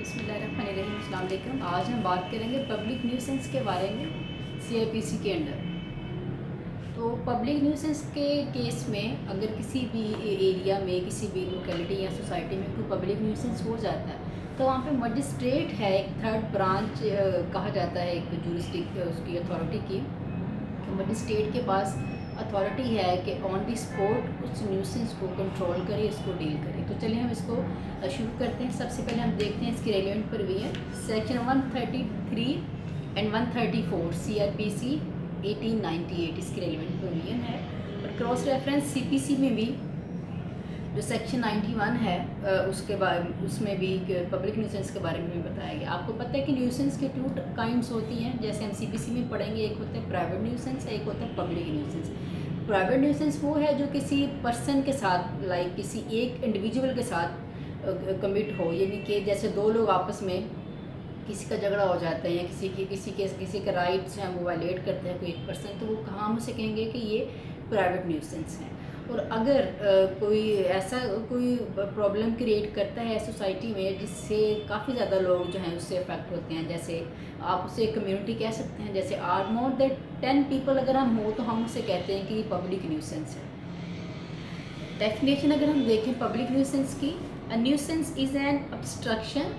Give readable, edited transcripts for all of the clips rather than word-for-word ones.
बिस्मिल्लाहिर्रहमानिर्रहीम, अस्सलाम वालेकुम। आज हम बात करेंगे पब्लिक न्यूसेंस के बारे में सीआईपीसी के अंडर। तो पब्लिक न्यूसेंस के केस में अगर किसी भी एरिया में, किसी भी लोकेलिटी या सोसाइटी में कोई पब्लिक न्यूसेंस हो जाता है तो वहाँ पे मजिस्ट्रेट है, एक थर्ड ब्रांच कहा जाता है, एक जूरिस्डिक उसकी अथॉरिटी की। मजिस्ट्रेट के पास अथॉरिटी है कि ऑन दी स्पॉट उस न्यूसेंस को कंट्रोल करे, इसको डील करे। तो चलिए हम इसको शुरू करते हैं। सबसे पहले हम देखते हैं इसकी relevant provision section 133 and 134 CrPC 1898 इसकी रेलिवेंट प्रोविजन है। और क्रॉस रेफरेंस सीपीसी में भी जो सेक्शन 91 है उसके बाद उसमें भी पब्लिक न्यूसेंस के बारे में भी बताया गया। आपको पता है कि न्यूसेंस के टू काइंड्स होती हैं, जैसे हम सीपीसी में पढ़ेंगे। एक होता है प्राइवेट न्यूसेंस, एक होता है पब्लिक न्यूसेंस। प्राइवेट न्यूसेंस वो है जो किसी पर्सन के साथ, लाइक किसी एक इंडिविजुअल के साथ कमिट हो, यानी कि जैसे दो लोग आपस में किसी का झगड़ा हो जाता है या किसी के राइट्स हैं वो वायलेट करते हैं कोई एक पर्सन, तो वो कहाँ हम उसे कहेंगे कि ये प्राइवेट न्यूसेंस है। और अगर कोई ऐसा कोई प्रॉब्लम क्रिएट करता है सोसाइटी में जिससे काफ़ी ज़्यादा लोग जो हैं उससे अफेक्ट होते हैं, जैसे आप उसे कम्युनिटी कह सकते हैं, जैसे आर मोर देन 10 पीपल अगर हम हो तो हम उसे कहते हैं कि ये पब्लिक न्यूसेंस है। डेफिनेशन अगर हम देखें पब्लिक न्यूसेंस की, अ nuisance is an obstruction,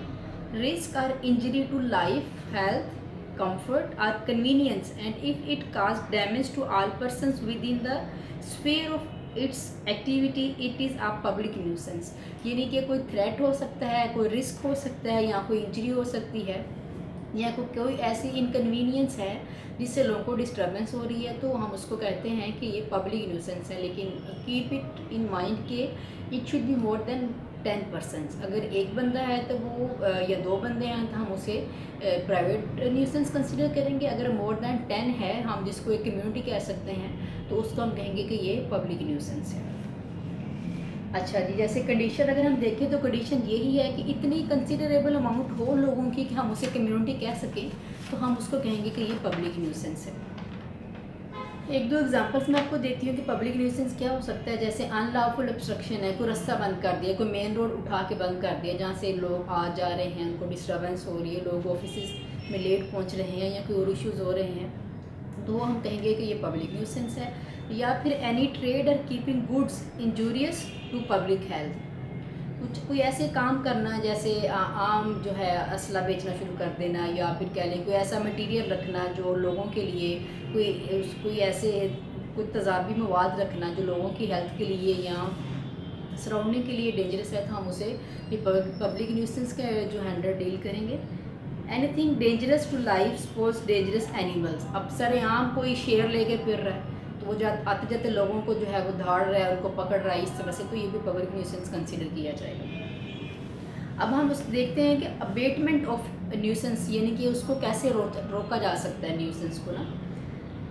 risk or injury to life, health, comfort or convenience, and if it cause damage to all persons within the sphere of its activity, it is a public nuisance। यानी कि कोई threat हो सकता है, कोई risk हो सकता है, या कोई इंजरी हो सकती है, या कोई ऐसी इनकन्वीनियंस है जिससे लोगों को डिस्टर्बेंस हो रही है, तो हम उसको कहते हैं कि ये पब्लिक न्यूसेंस है। लेकिन कीप इट इन माइंड के it should be more than 10 persons. अगर एक बंदा है तो वो या दो बंदे हैं तो हम उसे प्राइवेट न्यूसेंस कंसिडर करेंगे। अगर मोर देन 10 है, हम जिसको एक कम्युनिटी कह सकते हैं, तो उसको हम कहेंगे कि ये पब्लिक न्यूसेंस है। अच्छा जी, जैसे कंडीशन अगर हम देखें तो कंडीशन यही है कि इतनी कंसिडरेबल अमाउंट हो लोगों की कि हम उसे कम्युनिटी कह सकें, तो हम उसको कहेंगे कि ये पब्लिक न्यूसेंस है। एक दो एग्जांपल्स मैं आपको देती हूँ कि पब्लिक न्यूसेंस क्या हो सकता है। जैसे अनलॉफुल ऑब्स्ट्रक्शन है, कोई रास्ता बंद कर दिया, कोई मेन रोड उठा के बंद कर दिया जहाँ से लोग आ जा रहे हैं, उनको डिस्टर्बेंस हो रही है, लोग ऑफिस में लेट पहुँच रहे हैं या कोई और इश्यूज़ हो रहे हैं, तो हम कहेंगे कि ये पब्लिक न्यूसेंस है। या फिर एनी ट्रेड और keeping goods injurious to public health, कोई ऐसे काम करना जैसे आम जो है असला बेचना शुरू कर देना, या फिर कह लें कोई ऐसा मटेरियल रखना जो लोगों के लिए कोई ऐसे कोई तेज़ाबी मवाद रखना जो लोगों की हेल्थ के लिए या सराउंडिंग के लिए डेंजरस है, तो हम उसे ये पब्लिक न्यूसेंस का जो हैंडल डील करेंगे। Anything dangerous to life, suppose dangerous animals. अब सरेआम कोई शेर लेके फिर रहा है तो वो आते जाते लोगों को जो है वो धाड़ रहा है, उनको पकड़ रहा है इस तरह से, तो ये भी पब्लिक न्यूसेंस कंसिडर किया जाएगा। अब हम उस देखते हैं कि अबेटमेंट ऑफ न्यूसेंस, यानी कि उसको कैसे रोका जा सकता है न्यूसेंस को ना।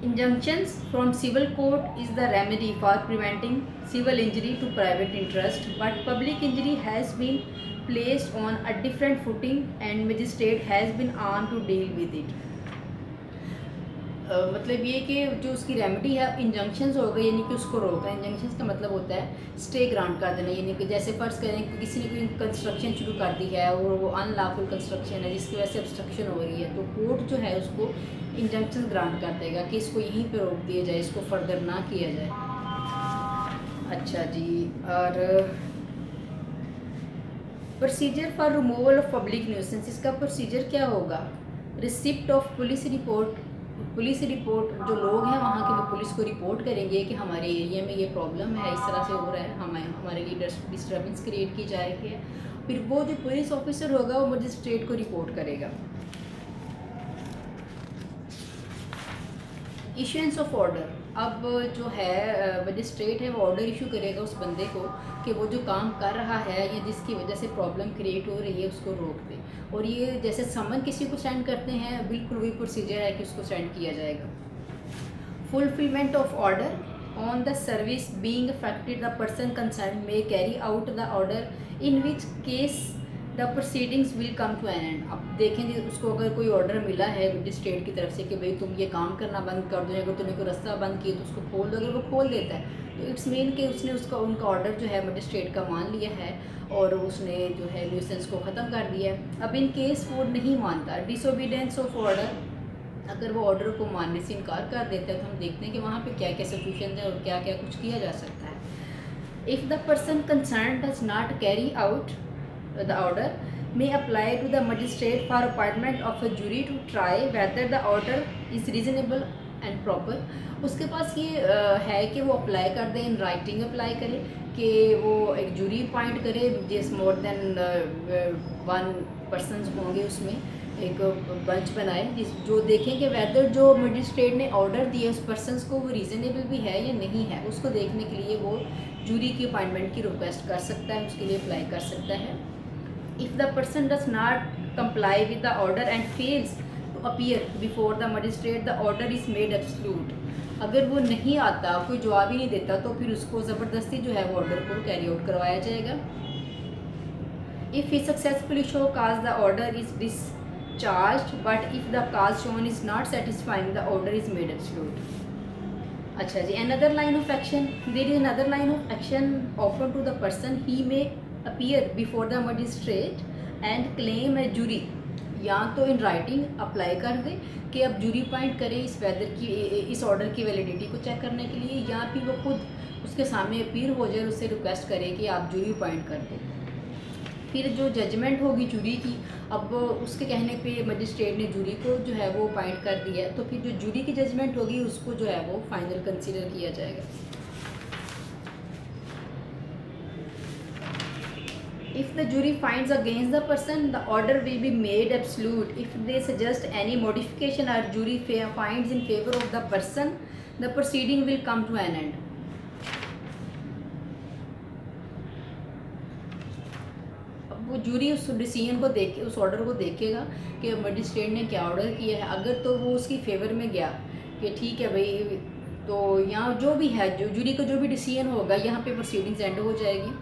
Injunctions from civil court is the remedy for preventing civil injury to private interest, but public injury has been placed on a different footing and magistrate has been on to deal with it। मतलब ये कि जो उसकी remedy है injunctions हो गए, यानी कि उसको रोकना। इंजंक्शंस का मतलब होता है स्टे ग्रांट कर देना, यानी कि जैसे फ़र्ज़ करें कि किसी ने कोई कंस्ट्रक्शन शुरू कर दी है और वो अनलॉफुल कंस्ट्रक्शन है जिसकी वजह से ऑब्स्ट्रक्शन हो रही है, तो कोर्ट जो है उसको इंजंक्शन ग्रांट कर देगा कि इसको यहीं पर रोक दिया जाए, इसको फर्दर ना किया जाए। अच्छा जी, और procedure for removal of public nuisance, इसका प्रोसीजर क्या होगा। रिसिप्ट ऑफ पुलिस रिपोर्ट, जो लोग हैं वहाँ के वो पुलिस को रिपोर्ट करेंगे कि हमारे एरिया में ये प्रॉब्लम है, इस तरह से हो रहा है, हमारे लिए डिस्टर्बेंस क्रिएट की जा रही है। फिर वो जो पुलिस ऑफिसर होगा वो मजिस्ट्रेट को रिपोर्ट करेगा। इशुएंस ऑफ ऑर्डर, अब जो है मजिस्ट्रेट है वो ऑर्डर इशू करेगा उस बंदे को कि वो जो काम कर रहा है या जिसकी वजह से प्रॉब्लम क्रिएट हो रही है उसको रोक दे। और ये जैसे समन किसी को सेंड करते हैं, बिल्कुल वही प्रोसीजर है कि उसको सेंड किया जाएगा। Fulfilment of order on the service being affected, the person concern may carry out the order, in which case the proceedings will come to an end. अब देखेंगे उसको अगर कोई ऑर्डर मिला है मजिस्ट्रेट की तरफ से कि भाई तुम ये काम करना बंद कर दो, अगर तुमने कोई रास्ता बंद किया तो उसको खोल दो, अगर वो खोल देता है तो इट्स मीन कि उसने उनका ऑर्डर जो है मजिस्ट्रेट का मान लिया है और उसने जो है न्यूसेंस को ख़त्म कर दिया है। अब इन केस वो नहीं मानता, डिसोबीडेंस ऑफ ऑर्डर, अगर वो ऑर्डर को मानने से इनकार कर देता है तो हम देखते हैं कि वहाँ पे क्या क्या सिचुएशन है और क्या क्या कुछ किया जा सकता है। If the person concern does not carry out the order may apply to the magistrate for appointment of a jury to try whether the order is reasonable and proper। उसके पास ये है कि वो अप्लाई कर दे, इन राइटिंग अप्लाई करे कि वो एक जूरी अपॉइंट करे जिस मोर देन 1 पर्सन होंगे, उसमें एक बंच बनाए जो देखें कि वेदर जो मजिस्ट्रेट ने ऑर्डर दिया उस पर्सन को वो रीज़नेबल भी है या नहीं है। उसको देखने के लिए वो जूरी की अपॉइंटमेंट की रिक्वेस्ट कर सकता है, उसके लिए अप्लाई कर सकता है। If the person does not comply with the order and fails to appear before the magistrate, the order is made absolute। अगर वो नहीं आता, कोई जवाब ही नहीं देता, तो फिर उसको ज़बरदस्ती जो है वो ऑर्डर को कैरी आउट करवाया जाएगा। If he successfully show cause, the order is discharged, but if the cause shown is not satisfying, the order is made absolute। अच्छा जी, another line of action, there is another line of action offered to the person, he may appear before the magistrate and claim a jury। या तो in writing apply कर दे कि अब jury appoint करें इस order की validity को check करने के लिए, या फिर वो खुद उसके सामने अपीयर हो जाए और उससे रिक्वेस्ट करे कि आप जूरी अपॉइंट कर दो। फिर जो जजमेंट होगी जूरी की, अब उसके कहने पे मजिस्ट्रेट ने जूरी को जो है वो अपॉइंट कर दिया है, तो फिर जो जूरी की जजमेंट होगी उसको जो है वो फाइनल कंसिडर किया जाएगा। If the jury finds against the person, the order will be made absolute। If they suggest any modification or jury finds in favor of the person, the proceeding will come to an end। अब वो jury उस decision को देख उस order को देखेगा कि magistrate ने क्या ऑर्डर किया है। अगर तो वो उसकी फेवर में गया कि ठीक है भाई, तो यहाँ जो भी है जो जूरी का जो भी डिसीजन होगा यहाँ पे प्रोसीडिंग्स एंड हो जाएगी।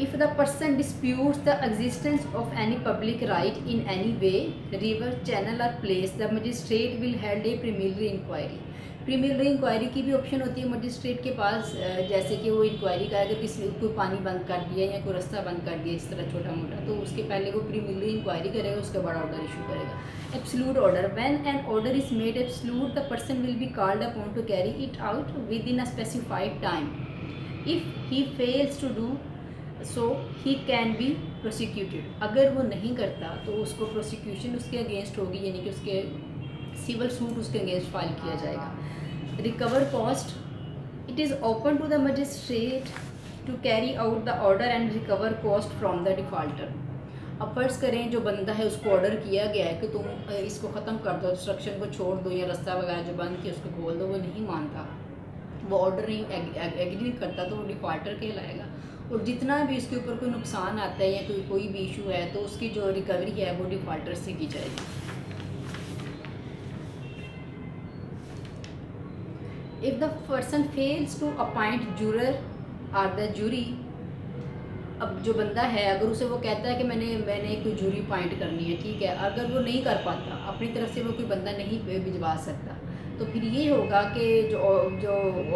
If the person disputes the existence of any public right in any way, river, channel or place, the magistrate will hold a preliminary inquiry। Preliminary inquiry की भी ऑप्शन होती है मजिस्ट्रेट के पास, जैसे कि वो इंक्वायरी का अगर किसी कोई पानी बंद कर दिया या कोई रास्ता बंद कर दिया इस तरह छोटा मोटा, तो उसके पहले वो प्रीलिमिनरी इंक्वायरी करेगा, उसके बाद ऑर्डर इशू करेगा। Absolute order, when an order is made absolute the person will be called upon to carry it out within a specified time. If he fails to do so he can be prosecuted. अगर वो नहीं करता तो उसको prosecution उसके against होगी, यानी कि उसके सिविल सूट उसके अगेंस्ट फाइल किया जाएगा। Recover cost, it is open to the magistrate to carry out the order and recover cost from the defaulter. अब फर्ज करें जो बंदा है उसको ऑर्डर किया गया है कि तुम इसको ख़त्म कर दो, ऑब्स्ट्रक्शन को छोड़ दो या रास्ता वगैरह जो बंद किया उसको खोल दो, वो नहीं मानता, वो ऑर्डर नहीं एग्री नहीं करता, तो वो डिफ़ॉल्टर कहलाएगा। और जितना भी इसके ऊपर कोई नुकसान आता है या कोई भी इशू है तो उसकी जो रिकवरी है वो डिफ़ॉल्टर से की जाएगी। If the person fails to appoint juror or the jury, अब जो बंदा है अगर उसे वो कहता है कि मैंने कोई जूरी अपॉइंट करनी है, ठीक है, अगर वो नहीं कर पाता, अपनी तरफ से वो कोई बंदा नहीं भिजवा सकता, तो फिर ये होगा कि जो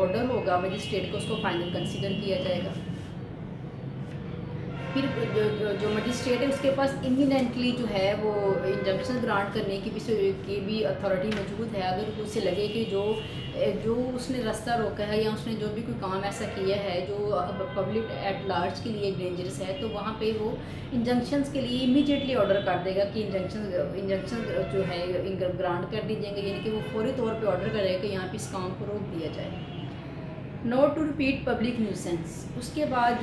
ऑर्डर होगा मजिस्ट्रेट को उसको फाइनल कंसीडर किया जाएगा। फिर जो मजिस्ट्रेट है उसके पास इमिनेंटली जो है वो इंजंक्शन ग्रांट करने की भी अथॉरिटी मौजूद है। अगर उसे लगे कि जो उसने रास्ता रोका है या उसने जो भी कोई काम ऐसा किया है जो पब्लिक एट लार्ज के लिए डेंजरस है, तो वहाँ पे वो इंजंक्शंस के लिए इमीडिएटली ऑर्डर कर देगा कि इंजंक्शन जो है ग्रांट कर दी जाएंगे, यानी कि वो फौरी तौर पे ऑर्डर करेगा कि यहाँ पे इस काम को रोक दिया जाए। Not to repeat public nuisance, उसके बाद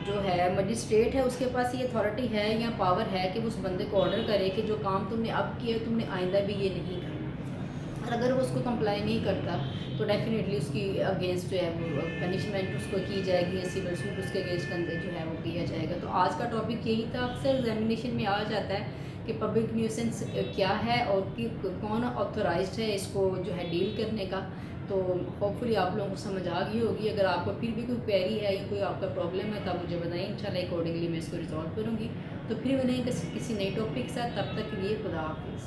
जो है मजिस्ट्रेट है उसके पास ये अथॉरिटी है या पावर है कि उस बंदे को ऑर्डर करे कि जो काम तुमने अब किया तुमने आइंदा भी ये नहीं करना। और अगर वो उसको कंप्लाई नहीं करता तो डेफिनेटली उसकी अगेंस्ट जो है वो पनिशमेंट उसको की जाएगी या सिविल सूट उसके अगेंस्ट जो है वो किया जाएगा। तो आज का टॉपिक यही था। अक्सर एग्जामिनेशन में आ जाता है कि पब्लिक न्यूसेंस क्या है और कि कौन ऑथोराइज्ड है इसको जो है डील करने का। तो होपफुली आप लोगों को समझ आ गई होगी। अगर आपको फिर भी कोई क्वेरी है या कोई आपका प्रॉब्लम है तो आप मुझे बताएं, इंशाल्लाह अकॉर्डिंगली मैं इसको रिजॉल्व करूँगी। तो फिर मिलेंगे किसी नए टॉपिक के साथ, तब तक के लिए खुदा हाफिज़।